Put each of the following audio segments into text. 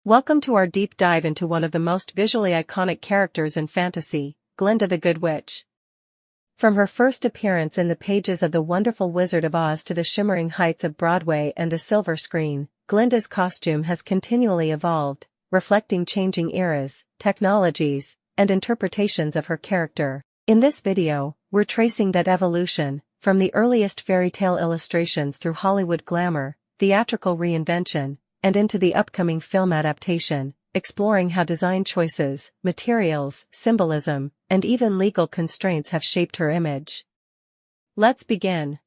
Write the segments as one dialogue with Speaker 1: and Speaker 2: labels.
Speaker 1: Welcome to our deep dive into one of the most visually iconic characters in fantasy, Glinda the Good Witch. From her first appearance in the pages of The Wonderful Wizard of Oz to the shimmering heights of Broadway and the silver screen, Glinda's costume has continually evolved, reflecting changing eras, technologies, and interpretations of her character. In this video, we're tracing that evolution, from the earliest fairy tale illustrations through Hollywood glamour, theatrical reinvention, and into the upcoming film adaptation, exploring how design choices, materials, symbolism, and even legal constraints have shaped her image. Let's begin.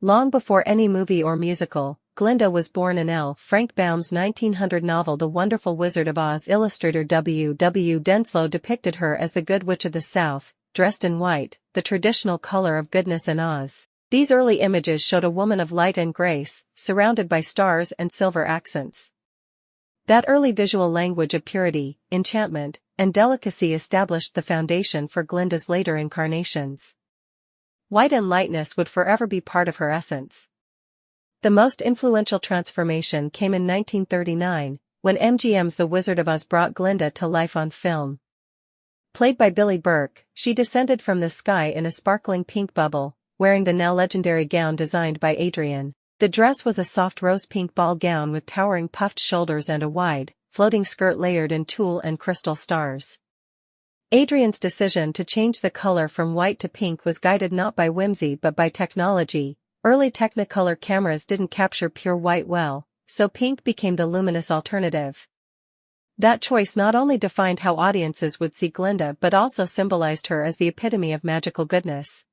Speaker 1: Long before any movie or musical, Glinda was born in L. Frank Baum's 1900 novel The Wonderful Wizard of Oz. Illustrator W. W. Denslow depicted her as the Good Witch of the South, dressed in white, the traditional color of goodness in Oz. These early images showed a woman of light and grace, surrounded by stars and silver accents. That early visual language of purity, enchantment, and delicacy established the foundation for Glinda's later incarnations. White and lightness would forever be part of her essence. The most influential transformation came in 1939, when MGM's The Wizard of Oz brought Glinda to life on film. Played by Billie Burke, she descended from the sky in a sparkling pink bubble, wearing the now legendary gown designed by Adrian. The dress was a soft rose-pink ball gown with towering puffed shoulders and a wide, floating skirt layered in tulle and crystal stars. Adrian's decision to change the color from white to pink was guided not by whimsy but by technology. Early Technicolor cameras didn't capture pure white well, so pink became the luminous alternative. That choice not only defined how audiences would see Glinda but also symbolized her as the epitome of magical goodness.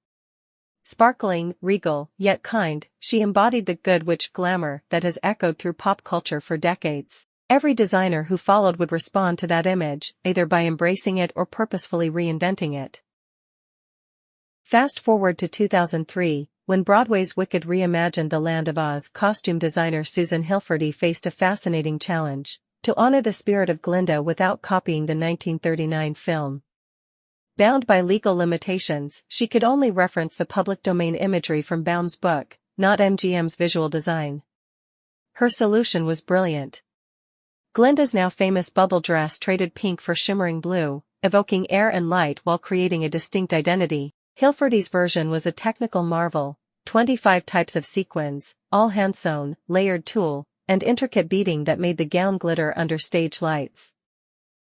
Speaker 1: Sparkling, regal, yet kind, she embodied the Good Witch glamour that has echoed through pop culture for decades. Every designer who followed would respond to that image, either by embracing it or purposefully reinventing it. Fast forward to 2003, when Broadway's Wicked reimagined the Land of Oz, costume designer Susan Hilferty faced a fascinating challenge: to honor the spirit of Glinda without copying the 1939 film. Bound by legal limitations, she could only reference the public domain imagery from Baum's book, not MGM's visual design. Her solution was brilliant. Glinda's now famous bubble dress traded pink for shimmering blue, evoking air and light while creating a distinct identity. Hilferty's version was a technical marvel: 25 types of sequins, all hand-sewn, layered tulle, and intricate beading that made the gown glitter under stage lights.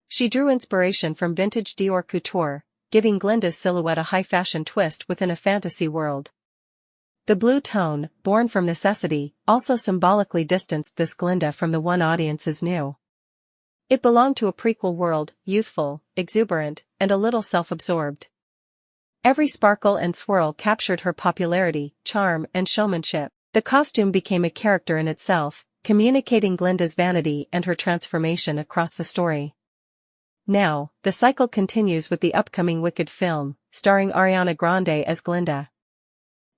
Speaker 1: She drew inspiration from vintage Dior couture, giving Glinda's silhouette a high-fashion twist within a fantasy world. The blue tone, born from necessity, also symbolically distanced this Glinda from the one audiences knew. It belonged to a prequel world, youthful, exuberant, and a little self-absorbed. Every sparkle and swirl captured her popularity, charm, and showmanship. The costume became a character in itself, communicating Glinda's vanity and her transformation across the story. Now, the cycle continues with the upcoming Wicked film, starring Ariana Grande as Glinda.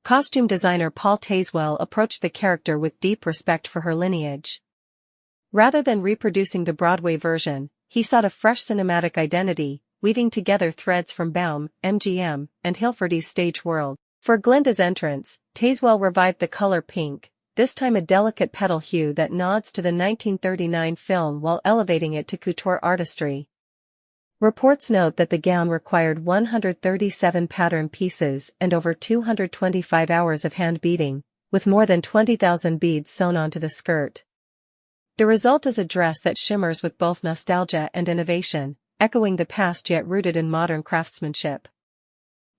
Speaker 1: Costume designer Paul Tazewell approached the character with deep respect for her lineage. Rather than reproducing the Broadway version, he sought a fresh cinematic identity, weaving together threads from Baum, MGM, and Hilferty's stage world. For Glinda's entrance, Tazewell revived the color pink, this time a delicate petal hue that nods to the 1939 film while elevating it to couture artistry. Reports note that the gown required 137 pattern pieces and over 225 hours of hand beading, with more than 20,000 beads sewn onto the skirt. The result is a dress that shimmers with both nostalgia and innovation, echoing the past yet rooted in modern craftsmanship.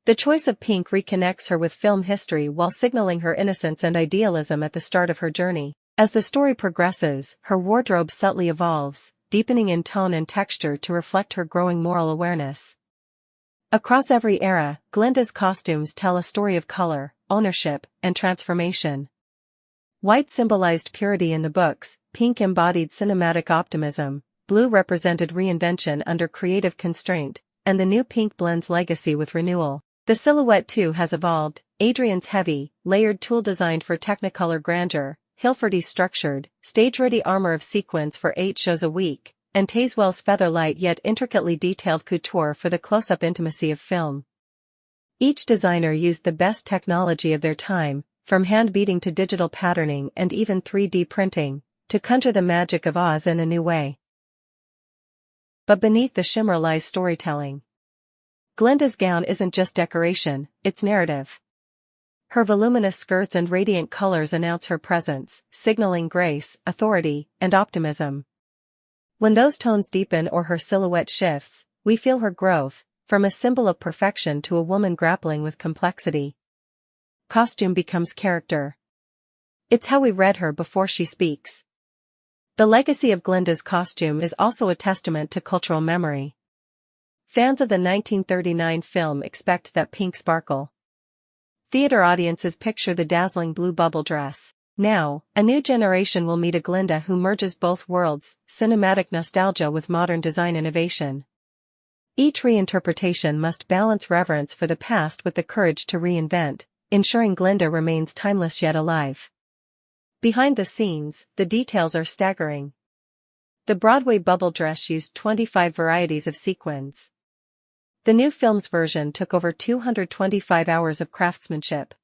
Speaker 1: The choice of pink reconnects her with film history while signaling her innocence and idealism at the start of her journey. As the story progresses, her wardrobe subtly evolves, deepening in tone and texture to reflect her growing moral awareness. Across every era, Glinda's costumes tell a story of color, ownership, and transformation. White symbolized purity in the books, pink embodied cinematic optimism, blue represented reinvention under creative constraint, and the new pink blends legacy with renewal. The silhouette too has evolved: Adrian's heavy, layered tulle designed for Technicolor grandeur, Hilferty's structured, stage-ready armor of sequins for 8 shows a week, and Tazewell's feather-light yet intricately detailed couture for the close-up intimacy of film. Each designer used the best technology of their time, from hand beading to digital patterning and even 3D printing, to conjure the magic of Oz in a new way. But beneath the shimmer lies storytelling. Glinda's gown isn't just decoration, it's narrative. Her voluminous skirts and radiant colors announce her presence, signaling grace, authority, and optimism. When those tones deepen or her silhouette shifts, we feel her growth, from a symbol of perfection to a woman grappling with complexity. Costume becomes character. It's how we read her before she speaks. The legacy of Glinda's costume is also a testament to cultural memory. Fans of the 1939 film expect that pink sparkle. Theater audiences picture the dazzling blue bubble dress. Now, a new generation will meet a Glinda who merges both worlds, cinematic nostalgia with modern design innovation. Each reinterpretation must balance reverence for the past with the courage to reinvent, ensuring Glinda remains timeless yet alive. Behind the scenes, the details are staggering. The Broadway bubble dress used 25 varieties of sequins. The new film's version took over 225 hours of craftsmanship.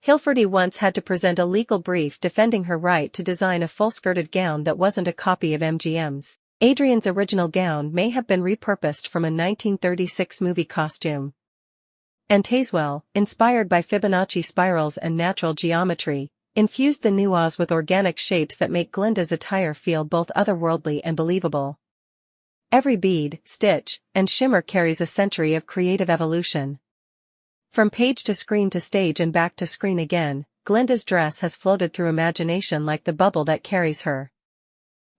Speaker 1: Hilferty once had to present a legal brief defending her right to design a full-skirted gown that wasn't a copy of MGM's. Adrian's original gown may have been repurposed from a 1936 movie costume. And Tazewell, inspired by Fibonacci spirals and natural geometry, infused the new Oz with organic shapes that make Glinda's attire feel both otherworldly and believable. Every bead, stitch, and shimmer carries a century of creative evolution. From page to screen to stage and back to screen again, Glinda's dress has floated through imagination like the bubble that carries her.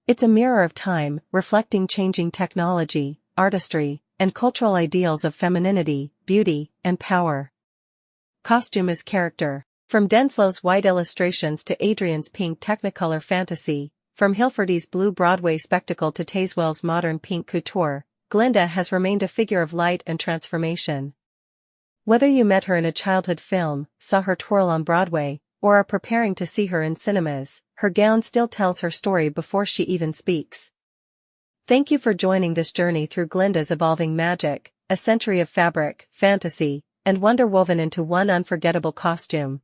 Speaker 1: It's a mirror of time, reflecting changing technology, artistry, and cultural ideals of femininity, beauty, and power. Costume is character. From Denslow's white illustrations to Adrian's pink Technicolor fantasy, from Hilferty's blue Broadway spectacle to Tazewell's modern pink couture, Glinda has remained a figure of light and transformation. Whether you met her in a childhood film, saw her twirl on Broadway, or are preparing to see her in cinemas, her gown still tells her story before she even speaks. Thank you for joining this journey through Glinda's evolving magic, a century of fabric, fantasy, and wonder woven into one unforgettable costume.